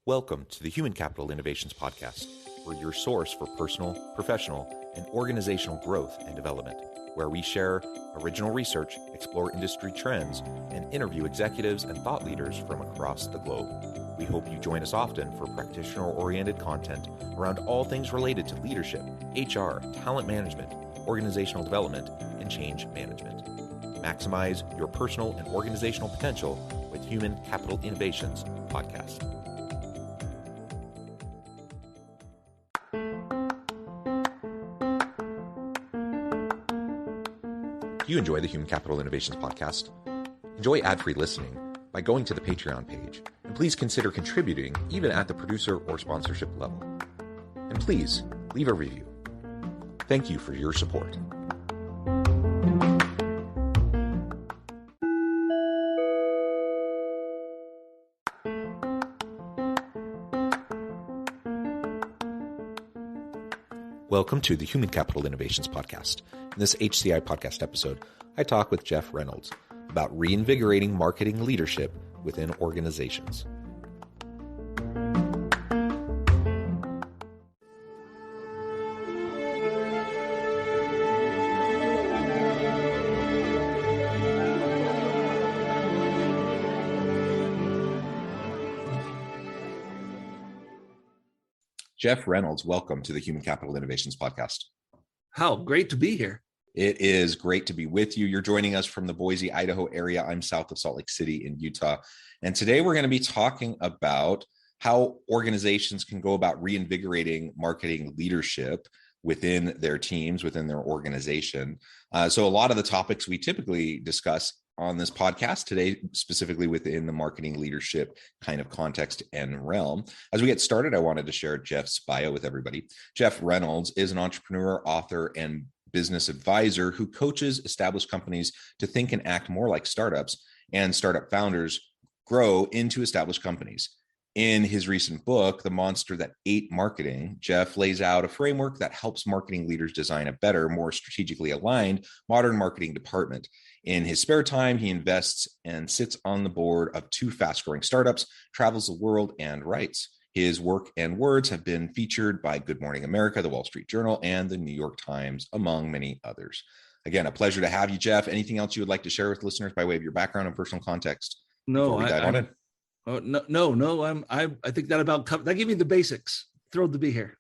Welcome to the Human Capital Innovations Podcast. We're your source for personal, professional, and organizational growth and development, where we share original research, explore industry trends, and interview executives and thought leaders from across the globe. We hope you join us often for practitioner-oriented content around all things related to leadership, HR, talent management, organizational development, and change management. Maximize your personal and organizational potential with Human Capital Innovations Podcast. If you enjoy the Human Capital Innovations Podcast, enjoy ad-free listening by going to the Patreon page, and please consider contributing even at the producer or sponsorship level. And please leave a review. Thank you for your support. Welcome to the Human Capital Innovations Podcast. In this HCI Podcast episode, I talk with Jeff Reynolds about reinvigorating marketing leadership within organizations. Jeff Reynolds, welcome to the Human Capital Innovations Podcast. How great to be here. It is great to be with you. You're joining us from the Boise, Idaho area. I'm south of Salt Lake City in Utah. And today we're going to be talking about how organizations can go about reinvigorating marketing leadership within their teams, within their organization. So a lot of the topics we typically discuss on this podcast today, specifically within the marketing leadership kind of context and realm. As we get started, I wanted to share Jeff's bio with everybody. Jeff Reynolds is an entrepreneur, author, and business advisor who coaches established companies to think and act more like startups, and startup founders grow into established companies. In his recent book, The Monster That Ate Marketing, Jeff lays out a framework that helps marketing leaders design a better, more strategically aligned modern marketing department. In his spare time, he invests and sits on the board of two fast-growing startups, travels the world, and writes. His work and words have been featured by Good Morning America, the Wall Street Journal, and the New York Times, among many others. Again, a pleasure to have you, Jeff. Anything else you would like to share with listeners by way of your background and personal context? No, I think that about that gave me the basics. Thrilled to be here.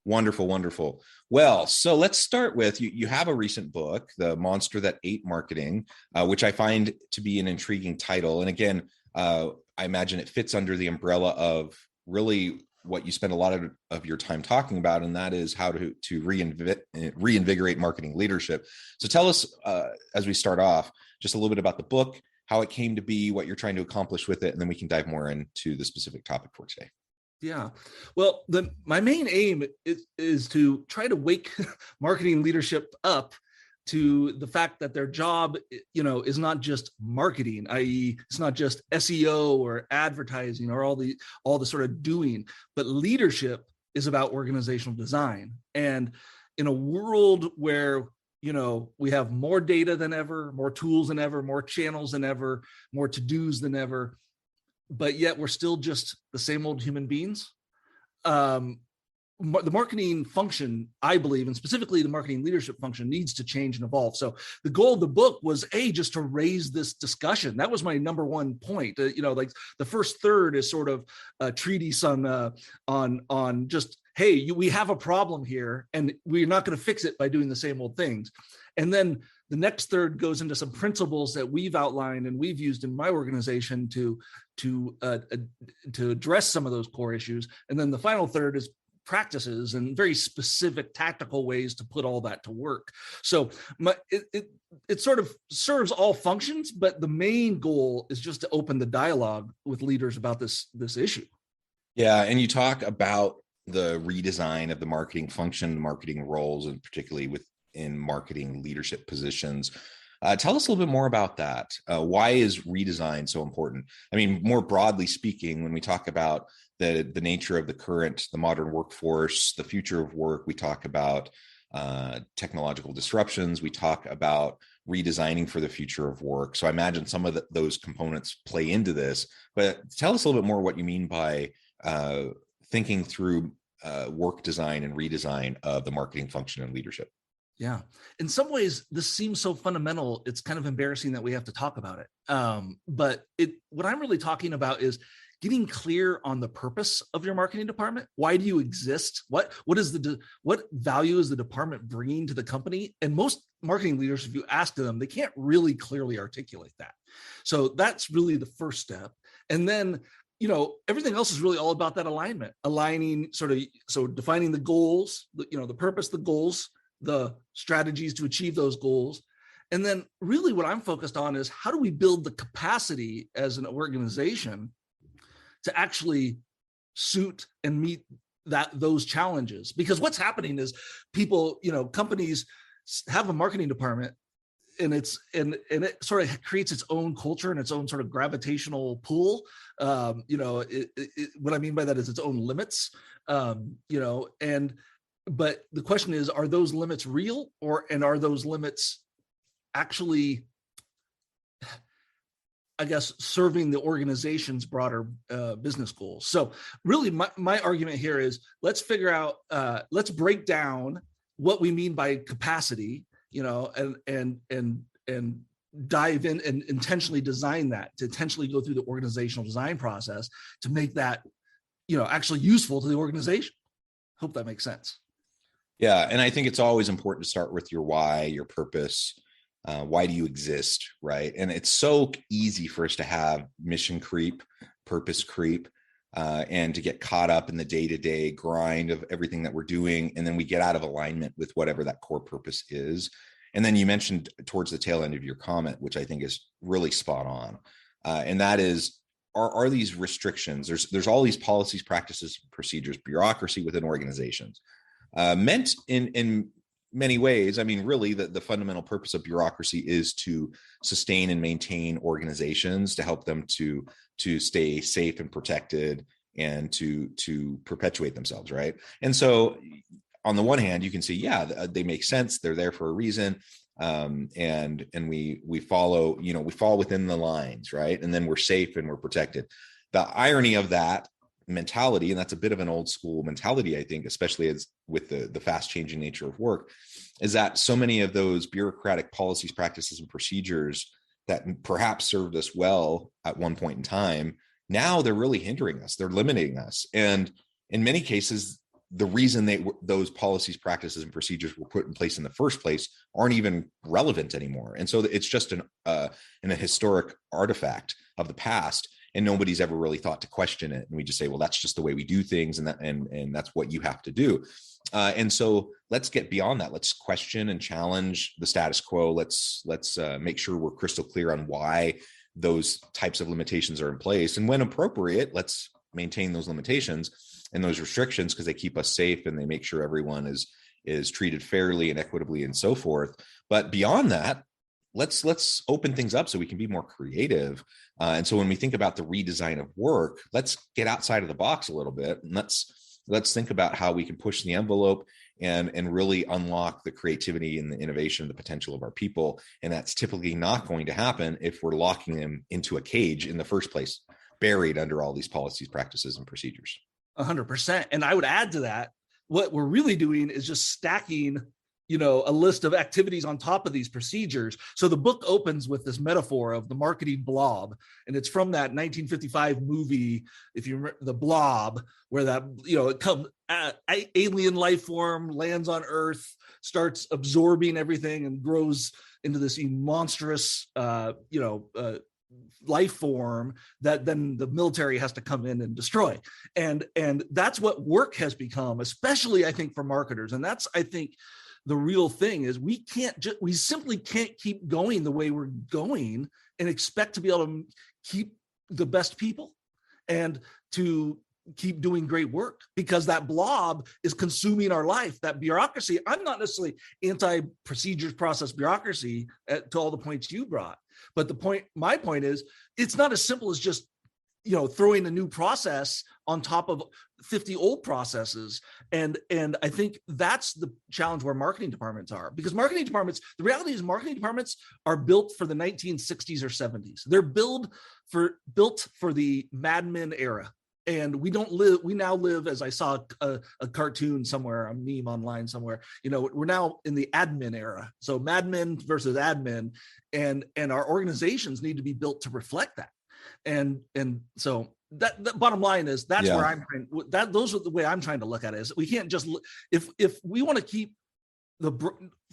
Wonderful, wonderful. Well, so let's start with you have a recent book, The Monster That Ate Marketing, which I find to be an intriguing title. And again, I imagine it fits under the umbrella of really what you spend a lot of your time talking about, and that is how to reinvigorate marketing leadership. So tell us, as we start off, just a little bit about the book, how it came to be, what you're trying to accomplish with it, and then we can dive more into the specific topic for today. Yeah. Well, my main aim is to try to wake marketing leadership up to the fact that their job, is not just marketing, i.e., it's not just SEO or advertising or all the sort of doing, but leadership is about organizational design. And in a world where we have more data than ever, more tools than ever, more channels than ever, more to-dos than ever, but yet we're still just the same old human beings. The marketing function, I believe, and specifically the marketing leadership function, needs to change and evolve. So the goal of the book was just to raise this discussion. That was my number one point. Like the first third is sort of a treatise on just, hey, we have a problem here, and we're not going to fix it by doing the same old things. And then the next third goes into some principles that we've outlined and we've used in my organization to address some of those core issues. And then the final third is practices and very specific tactical ways to put all that to work. So it sort of serves all functions, but the main goal is just to open the dialogue with leaders about this issue. Yeah, and you talk about the redesign of the marketing function, marketing roles, and particularly within marketing leadership positions. Tell us a little bit more about that. Why is redesign so important? I mean, more broadly speaking, when we talk about the nature of the modern workforce, the future of work, we talk about technological disruptions. We talk about redesigning for the future of work. So I imagine some of those components play into this, but tell us a little bit more what you mean by thinking through work design and redesign of the marketing function and leadership. Yeah. In some ways, this seems so fundamental, it's kind of embarrassing that we have to talk about it. But what I'm really talking about is getting clear on the purpose of your marketing department. Why do you exist? What value is the department bringing to the company? And most marketing leaders, if you ask them, they can't really clearly articulate that. So that's really the first step. And then, everything else is really all about that alignment, aligning so defining the goals, the purpose, the goals, the strategies to achieve those goals. And then really what I'm focused on is how do we build the capacity as an organization to actually suit and meet those challenges? Because what's happening is people, companies have a marketing department, and it sort of creates its own culture and its own sort of gravitational pull. What I mean by that is its own limits, but the question is, are those limits real, and are those limits actually, I guess, serving the organization's broader business goals? So really my argument here is let's figure out, let's break down what we mean by capacity, and dive in and intentionally design that, to intentionally go through the organizational design process to make that, actually useful to the organization. Hope that makes sense. Yeah. And I think it's always important to start with your why, your purpose. Why do you exist, right? And it's so easy for us to have mission creep, purpose creep, and to get caught up in the day-to-day grind of everything that we're doing. And then we get out of alignment with whatever that core purpose is. And then you mentioned towards the tail end of your comment, which I think is really spot on. And that is, are these restrictions, there's all these policies, practices, procedures, bureaucracy within organizations, meant in many ways. I mean, really, the fundamental purpose of bureaucracy is to sustain and maintain organizations, to help them to stay safe and protected, and to perpetuate themselves, right? And so on the one hand, you can see, they make sense. They're there for a reason. And we follow, we fall within the lines, right? And then we're safe and we're protected. The irony of that mentality, and that's a bit of an old school mentality, I think, especially as with the fast changing nature of work, is that so many of those bureaucratic policies, practices, and procedures that perhaps served us well at one point in time, now they're really hindering us. They're limiting us. And in many cases, the reason those policies, practices, and procedures were put in place in the first place aren't even relevant anymore. And so it's just a historic artifact of the past, and nobody's ever really thought to question it. And we just say, well, that's just the way we do things, and that's what you have to do. And so let's get beyond that. Let's question and challenge the status quo. Let's make sure we're crystal clear on why those types of limitations are in place, and when appropriate, let's maintain those limitations and those restrictions, because they keep us safe and they make sure everyone is treated fairly and equitably and so forth. But beyond that, let's open things up so we can be more creative. And so when we think about the redesign of work, let's get outside of the box a little bit, and let's think about how we can push the envelope and really unlock the creativity and the innovation, the potential of our people. And that's typically not going to happen if we're locking them into a cage in the first place, buried under all these policies, practices, and procedures. 100%. And I would add to that, what we're really doing is just stacking, a list of activities on top of these procedures. So the book opens with this metaphor of the marketing blob, and it's from that 1955 movie, if you remember, The Blob, where that, it comes, alien life form lands on Earth, starts absorbing everything, and grows into this monstrous, life form that then the military has to come in and destroy. And that's what work has become, especially I think for marketers. And that's, I think, the real thing is we simply can't keep going the way we're going and expect to be able to keep the best people and to keep doing great work, because that blob is consuming our life. That bureaucracy, I'm not necessarily anti-procedures, process, bureaucracy to all the points you brought. But my point is, it's not as simple as just throwing a new process on top of 50 old processes. And I think that's the challenge where marketing departments are, because the reality is marketing departments are built for the 1960s or 70s. They're built for the Mad Men era. And we now live, as I saw a cartoon somewhere, a meme online somewhere, we're now in the admin era. So Mad Men versus admin, and our organizations need to be built to reflect that. And so that bottom line is where those are the way I'm trying to look at it. Is we can't just, if we want to keep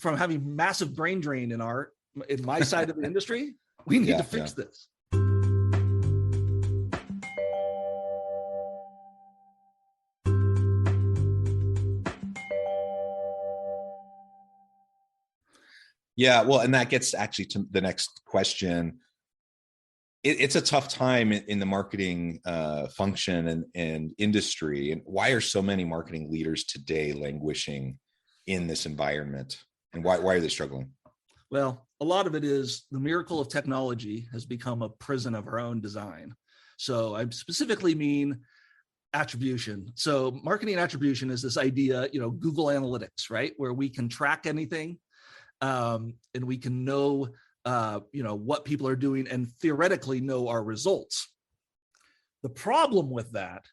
from having massive brain drain in my side of the industry, we need to fix this. Yeah, well, and that gets actually to the next question. It's a tough time in the marketing function and industry. And why are so many marketing leaders today languishing in this environment? And why are they struggling? Well, a lot of it is the miracle of technology has become a prison of our own design. So I specifically mean attribution. So marketing attribution is this idea, Google Analytics, right? Where we can track anything. And we can know, what people are doing and theoretically know our results. The problem with that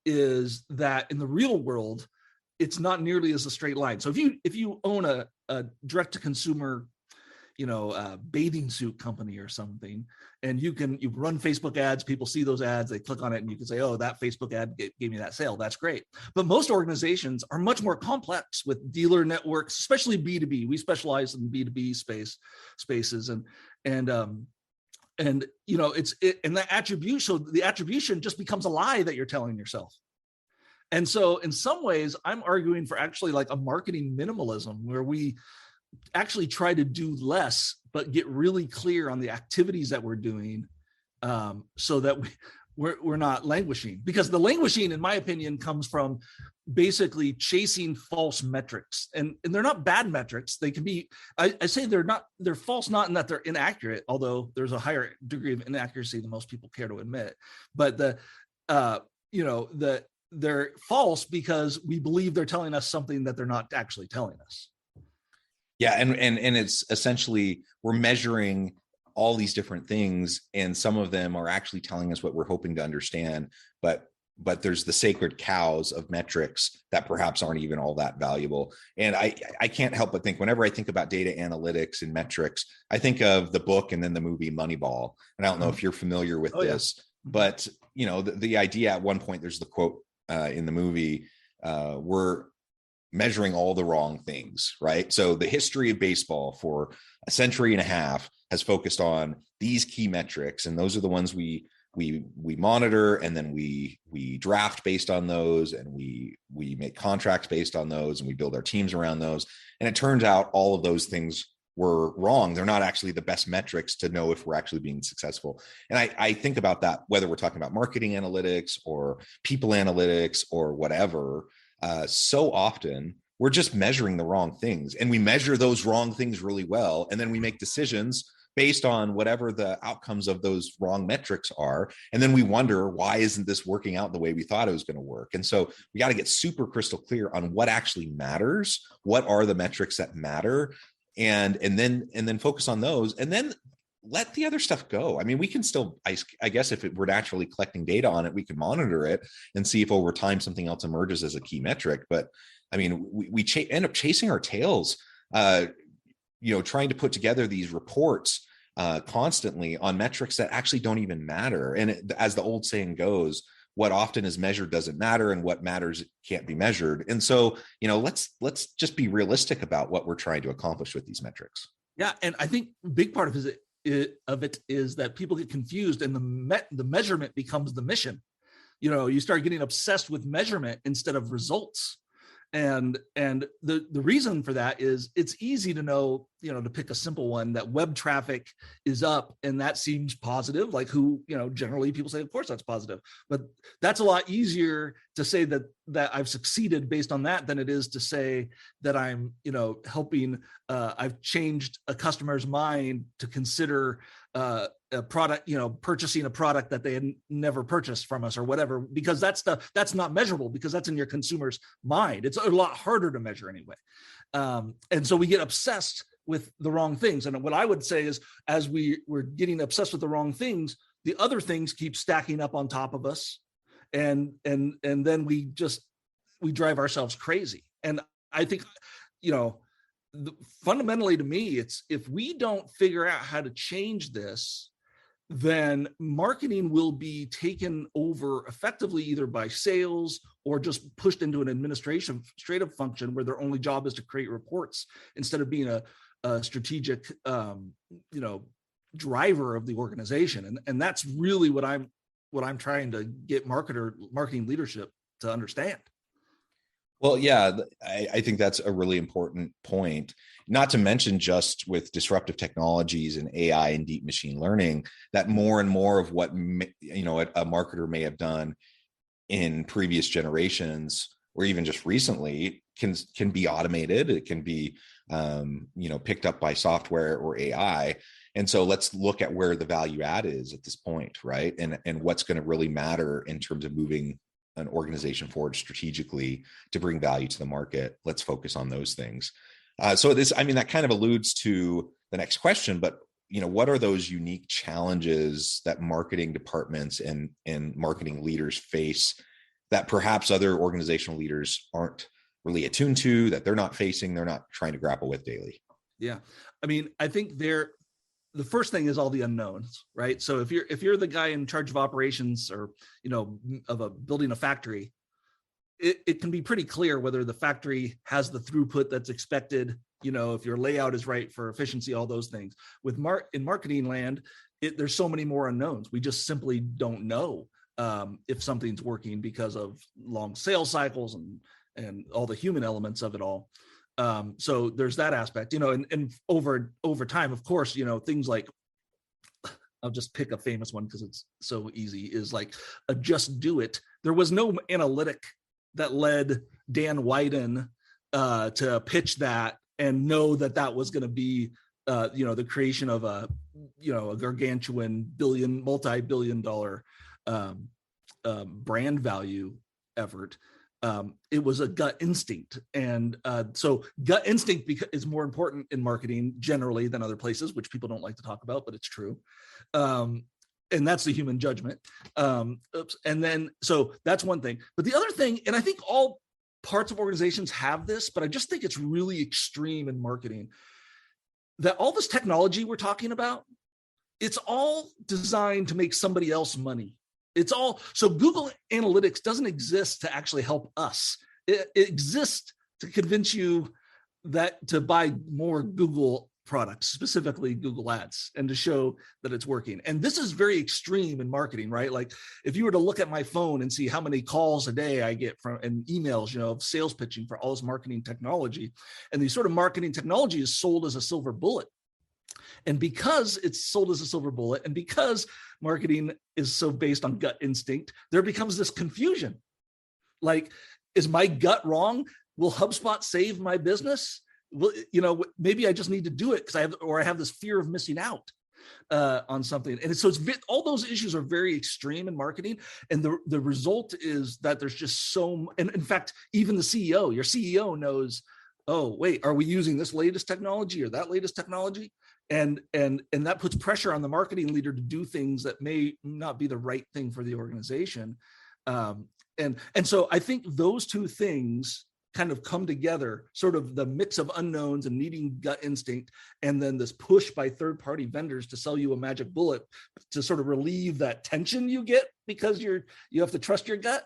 is that in the real world, it's not nearly as a straight line. So if you own a direct to consumer, bathing suit company or something, and you run Facebook ads, people see those ads, they click on it, and you can say, oh, that Facebook ad gave me that sale. That's great. But most organizations are much more complex with dealer networks, especially B2B. We specialize in B2B spaces, and the attribution. So the attribution just becomes a lie that you're telling yourself. And so in some ways, I'm arguing for actually like a marketing minimalism, where we actually try to do less, but get really clear on the activities that we're doing, so that we're not languishing. Because the languishing, in my opinion, comes from basically chasing false metrics, and they're not bad metrics. They can be, I say they're false, not in that they're inaccurate, although there's a higher degree of inaccuracy than most people care to admit. But they're false because we believe they're telling us something that they're not actually telling us. Yeah, and it's essentially we're measuring all these different things, and some of them are actually telling us what we're hoping to understand, but there's the sacred cows of metrics that perhaps aren't even all that valuable. And I can't help but think, whenever I think about data analytics and metrics, I think of the book and then the movie Moneyball. And I don't know if you're familiar with this, yeah. But the idea at one point, there's the quote in the movie, we're measuring all the wrong things, right? So the history of baseball for a century and a half has focused on these key metrics, and those are the ones we monitor, and then we draft based on those, and we make contracts based on those, and we build our teams around those. And it turns out all of those things were wrong. They're not actually the best metrics to know if we're actually being successful. And I think about that, whether we're talking about marketing analytics or people analytics or whatever. So often we're just measuring the wrong things, and we measure those wrong things really well. And then we make decisions based on whatever the outcomes of those wrong metrics are. And then we wonder, why isn't this working out the way we thought it was going to work? And so we got to get super crystal clear on what actually matters. What are the metrics that matter? And then focus on those, and then let the other stuff go. I mean, we can still, I guess, if we're naturally collecting data on it, we can monitor it and see if over time something else emerges as a key metric. But I mean, we end up chasing our tails, trying to put together these reports constantly on metrics that actually don't even matter. And as the old saying goes, what often is measured doesn't matter, and what matters can't be measured. And so, let's just be realistic about what we're trying to accomplish with these metrics. Yeah, and I think a big part of it is that people get confused, and the measurement becomes the mission. You start getting obsessed with measurement instead of results. And the reason for that is it's easy to know, to pick a simple one, that web traffic is up, and that seems positive. Like generally people say, of course that's positive, but that's a lot easier to say that I've succeeded based on that than it is to say that I'm, helping, I've changed a customer's mind to consider a product, purchasing a product that they had never purchased from us or whatever, because that's not measurable, because that's in your consumer's mind. It's a lot harder to measure anyway. And so we get obsessed with the wrong things. And what I would say is, as we're getting obsessed with the wrong things, the other things keep stacking up on top of us. And then we drive ourselves crazy. And I think, fundamentally to me, it's, if we don't figure out how to change this, then marketing will be taken over effectively either by sales or just pushed into an administrative function where their only job is to create reports instead of being a strategic, driver of the organization. And that's really what I'm trying to get marketing leadership to understand. Well, yeah, I think that's a really important point, not to mention just with disruptive technologies and AI and deep machine learning, that more and more of what, a marketer may have done in previous generations, or even just recently, can be automated. It can be, picked up by software or AI. And so let's look at where the value add is at this point, right? And what's going to really matter in terms of moving an organization forward strategically to bring value to the market. Let's focus on those things. So that kind of alludes to the next question, but what are those unique challenges that marketing departments and marketing leaders face that perhaps other organizational leaders aren't really attuned to, that they're not facing, they're not trying to grapple with daily? Yeah. I think the first thing is all the unknowns, right? So if you're the guy in charge of operations or, building a factory, it can be pretty clear whether the factory has the throughput that's expected, if your layout is right for efficiency, all those things. In marketing land, there's so many more unknowns. We just simply don't know if something's working because of long sales cycles and all the human elements of it all. So there's that aspect, and over time, of course, things like, I'll just pick a famous one because it's so easy, is like a Just Do It. There was no analytic that led Dan Wyden to pitch that and know that was going to be, the creation of a gargantuan multi-billion dollar brand value effort. It was a gut instinct. And so gut instinct is more important in marketing generally than other places, which people don't like to talk about, but it's true. And that's the human judgment. And then, so that's one thing. But the other thing, and I think all parts of organizations have this, but I just think it's really extreme in marketing, that all this technology we're talking about, it's all designed to make somebody else money. So Google Analytics doesn't exist to actually help us. It exists to convince you to buy more Google products, specifically Google Ads, and to show that it's working. And this is very extreme in marketing, right? Like if you were to look at my phone and see how many calls a day I get and emails, of sales pitching for all this marketing technology, and the sort of marketing technology is sold as a silver bullet. And because it's sold as a silver bullet, and because marketing is so based on gut instinct, there becomes this confusion. Like, is my gut wrong? Will HubSpot save my business? Well, maybe I just need to do it because I have this fear of missing out on something. And so all those issues are very extreme in marketing. And the result is that there's just and in fact, even your CEO knows, oh, wait, are we using this latest technology or that latest technology? And that puts pressure on the marketing leader to do things that may not be the right thing for the organization. And so I think those two things kind of come together, sort of the mix of unknowns and needing gut instinct, and then this push by third-party vendors to sell you a magic bullet to sort of relieve that tension you get because you have to trust your gut.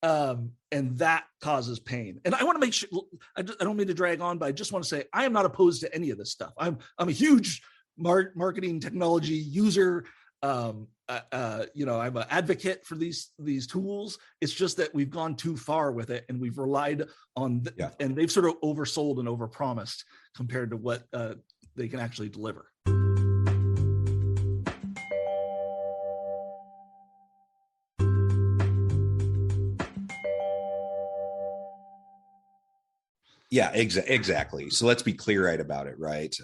And that causes pain. And I want to make sure, I don't mean to drag on, but I just want to say, I am not opposed to any of this stuff. I'm a huge marketing technology user. I'm an advocate for these tools. It's just that we've gone too far with it, and we've relied on, and they've sort of oversold and overpromised compared to what they can actually deliver. Yeah, exactly. So let's be clear-eyed about it, right?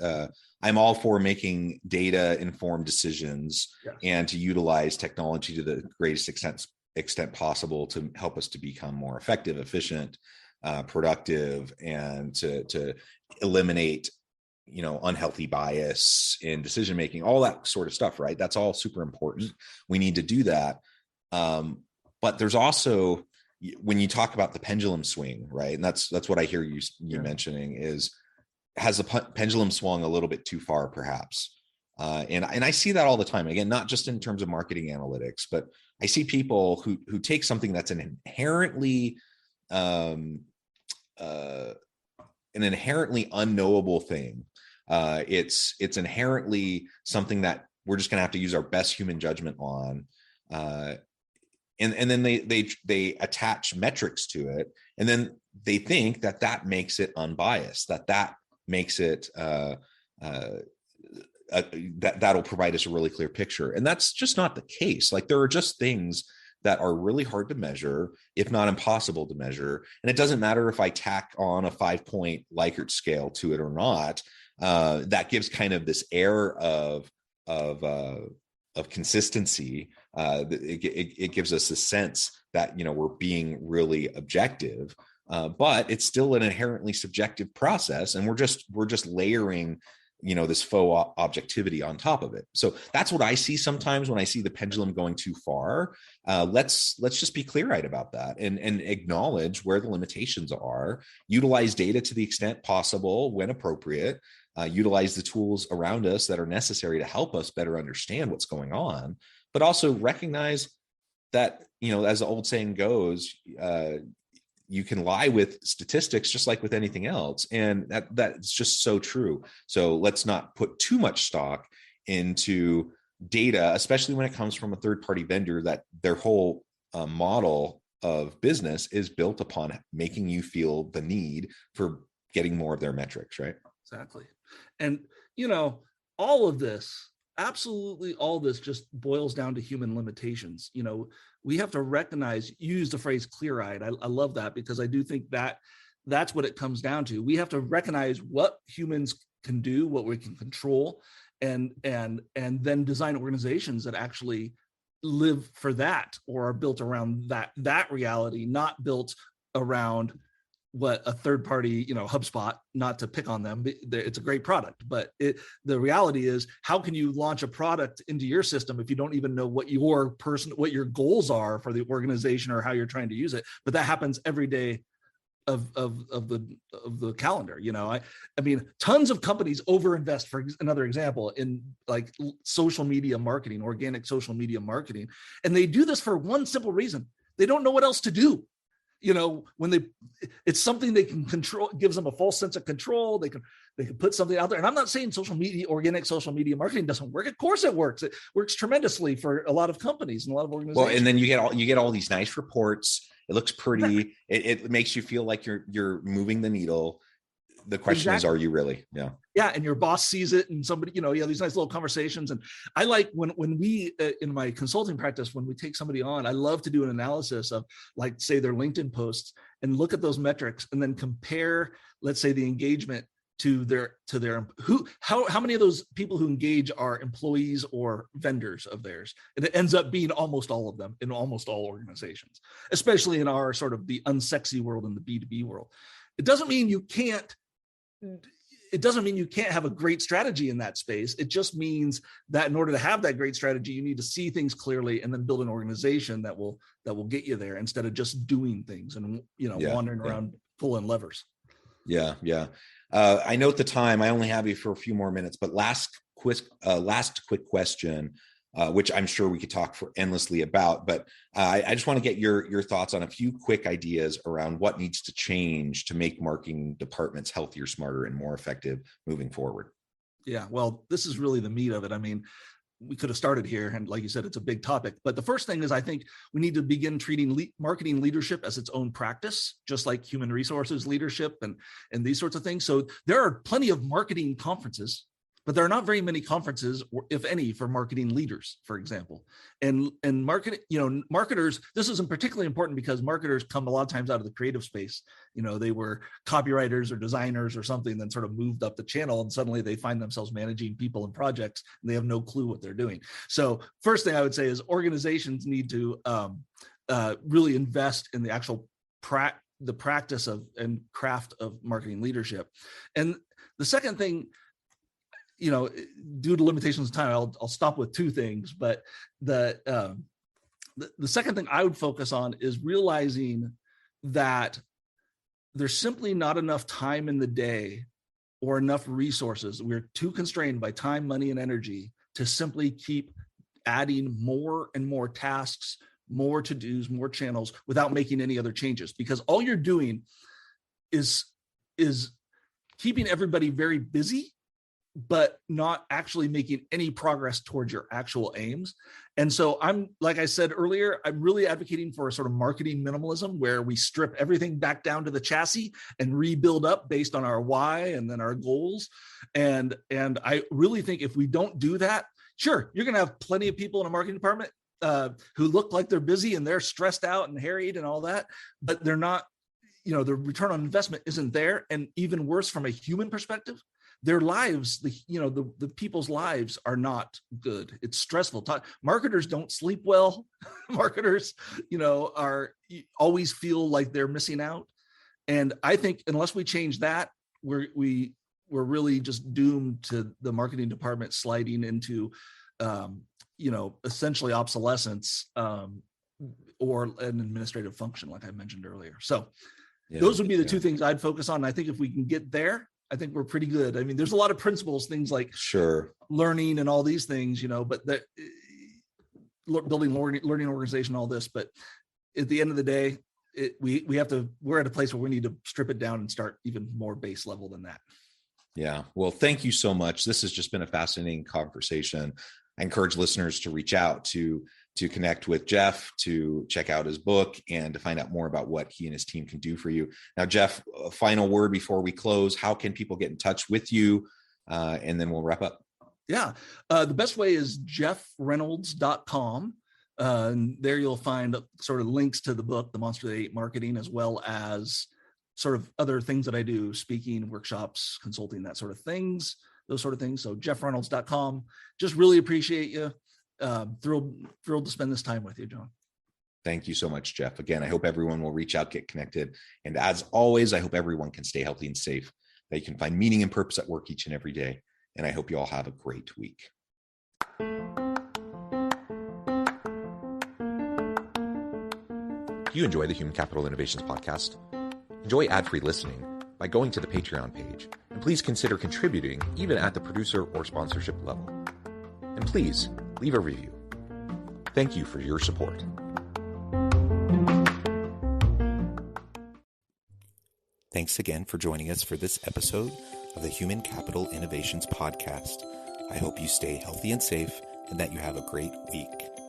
I'm all for making data-informed decisions, yes, and to utilize technology to the greatest extent possible to help us to become more effective, efficient, productive, and to eliminate, unhealthy bias in decision making, all that sort of stuff, right? That's all super important. We need to do that. But there's also, when you talk about the pendulum swing, right? And that's what I hear you mentioning is, has the pendulum swung a little bit too far, perhaps? And I see that all the time. Again, not just in terms of marketing analytics, but I see people who take something that's an inherently unknowable thing. It's inherently something that we're just going to have to use our best human judgment on. And then they attach metrics to it, and then they think that makes it unbiased, that makes it that'll provide us a really clear picture. And that's just not the case. Like, there are just things that are really hard to measure, if not impossible to measure. And it doesn't matter if I tack on a 5-point Likert scale to it or not. That gives kind of this air of consistency. It gives us a sense that, we're being really objective, but it's still an inherently subjective process, and we're just layering, this faux objectivity on top of it. So that's what I see sometimes when I see the pendulum going too far. Let's just be clear-eyed about that and acknowledge where the limitations are. Utilize data to the extent possible when appropriate. Utilize the tools around us that are necessary to help us better understand what's going on, but also recognize that, as the old saying goes, you can lie with statistics just like with anything else. And that's just so true. So let's not put too much stock into data, especially when it comes from a third-party vendor that their whole model of business is built upon making you feel the need for getting more of their metrics, right? Exactly. And, all of this, absolutely all this just boils down to human limitations. We have to recognize, use the phrase clear-eyed. I love that, because I do think that's what it comes down to. We have to recognize what humans can do, what we can control, and then design organizations that actually live for that, or are built around that reality, not built around what a third party, HubSpot, not to pick on them, it's a great product, but the reality is, how can you launch a product into your system if you don't even know what your goals are for the organization or how you're trying to use it? But that happens every day of the calendar. I mean, tons of companies overinvest, for another example, in like social media marketing, organic social media marketing. And they do this for one simple reason: they don't know what else to do. It's something they can control, gives them a false sense of control. They can put something out there. And I'm not saying organic social media marketing doesn't work. Of course it works. It works tremendously for a lot of companies and a lot of organizations. Well, and then you get all these nice reports. It looks pretty. It makes you feel like you're moving the needle. The question is, are you really? Yeah. Yeah. And your boss sees it, and somebody, you have these nice little conversations. And I like when we, in my consulting practice, when we take somebody on, I love to do an analysis of, like, say, their LinkedIn posts, and look at those metrics, and then compare, let's say, the engagement to their how many of those people who engage are employees or vendors of theirs. And it ends up being almost all of them in almost all organizations, especially in our sort of the unsexy world, in the B2B world. It doesn't mean you can't have a great strategy in that space. It just means that in order to have that great strategy, you need to see things clearly and then build an organization that will get you there, instead of just doing things and, wandering around pulling levers. Yeah. Yeah. I note the time. I only have you for a few more minutes, but last quick question, which I'm sure we could talk for endlessly about, but I just want to get your thoughts on a few quick ideas around what needs to change to make marketing departments healthier, smarter, and more effective moving forward. Yeah, well, this is really the meat of it. I mean, we could have started here, and like you said, it's a big topic. But the first thing is, I think we need to begin treating marketing leadership as its own practice, just like human resources leadership and these sorts of things. So there are plenty of marketing conferences But there are not very many conferences, if any, for marketing leaders, for example. And marketers, this is particularly important because marketers come a lot of times out of the creative space. They were copywriters or designers or something, then sort of moved up the channel, and suddenly they find themselves managing people and projects, and they have no clue what they're doing. So first thing I would say is organizations need to really invest in the actual the practice of and craft of marketing leadership. And the second thing, due to limitations of time, I'll stop with two things. But the second thing I would focus on is realizing that there's simply not enough time in the day or enough resources. We're too constrained by time, money, and energy to simply keep adding more and more tasks, more to-dos, more channels without making any other changes. Because all you're doing is keeping everybody very busy, but not actually making any progress towards your actual aims. And so like I said earlier, I'm really advocating for a sort of marketing minimalism where we strip everything back down to the chassis and rebuild up based on our why and then our goals. And I really think if we don't do that, sure, you're going to have plenty of people in a marketing department who look like they're busy and they're stressed out and harried and all that, but they're not, the return on investment isn't there. And even worse, from a human perspective, their lives, the people's lives are not good. It's stressful. Marketers don't sleep well. Marketers, are always feel like they're missing out. And I think unless we change that, we're really just doomed to the marketing department sliding into, essentially obsolescence or an administrative function, like I mentioned earlier. So those would be the two things I'd focus on. And I think if we can get there, I think we're pretty good. I mean, there's a lot of principles, things like learning and all these things, but that building learning organization, all this. But at the end of the day, we're at a place where we need to strip it down and start even more base level than that. Yeah. Well, thank you so much. This has just been a fascinating conversation. I encourage listeners to reach out to connect with Jeff, to check out his book, and to find out more about what he and his team can do for you. Now, Jeff, a final word before we close. How can people get in touch with you? And then we'll wrap up. Yeah. The best way is jeffreynolds.com. And there you'll find sort of links to the book, The Monster That Ate Marketing, as well as sort of other things that I do, speaking, workshops, consulting, those sort of things. So jeffreynolds.com. Just really appreciate you. Thrilled to spend this time with you, John. Thank you so much, Jeff. Again, I hope everyone will reach out, get connected. And as always, I hope everyone can stay healthy and safe, that you can find meaning and purpose at work each and every day. And I hope you all have a great week. Do you enjoy the Human Capital Innovations podcast? Enjoy ad-free listening by going to the Patreon page. And please consider contributing even at the producer or sponsorship level. And please leave a review. Thank you for your support. Thanks again for joining us for this episode of the Human Capital Innovations Podcast. I hope you stay healthy and safe and that you have a great week.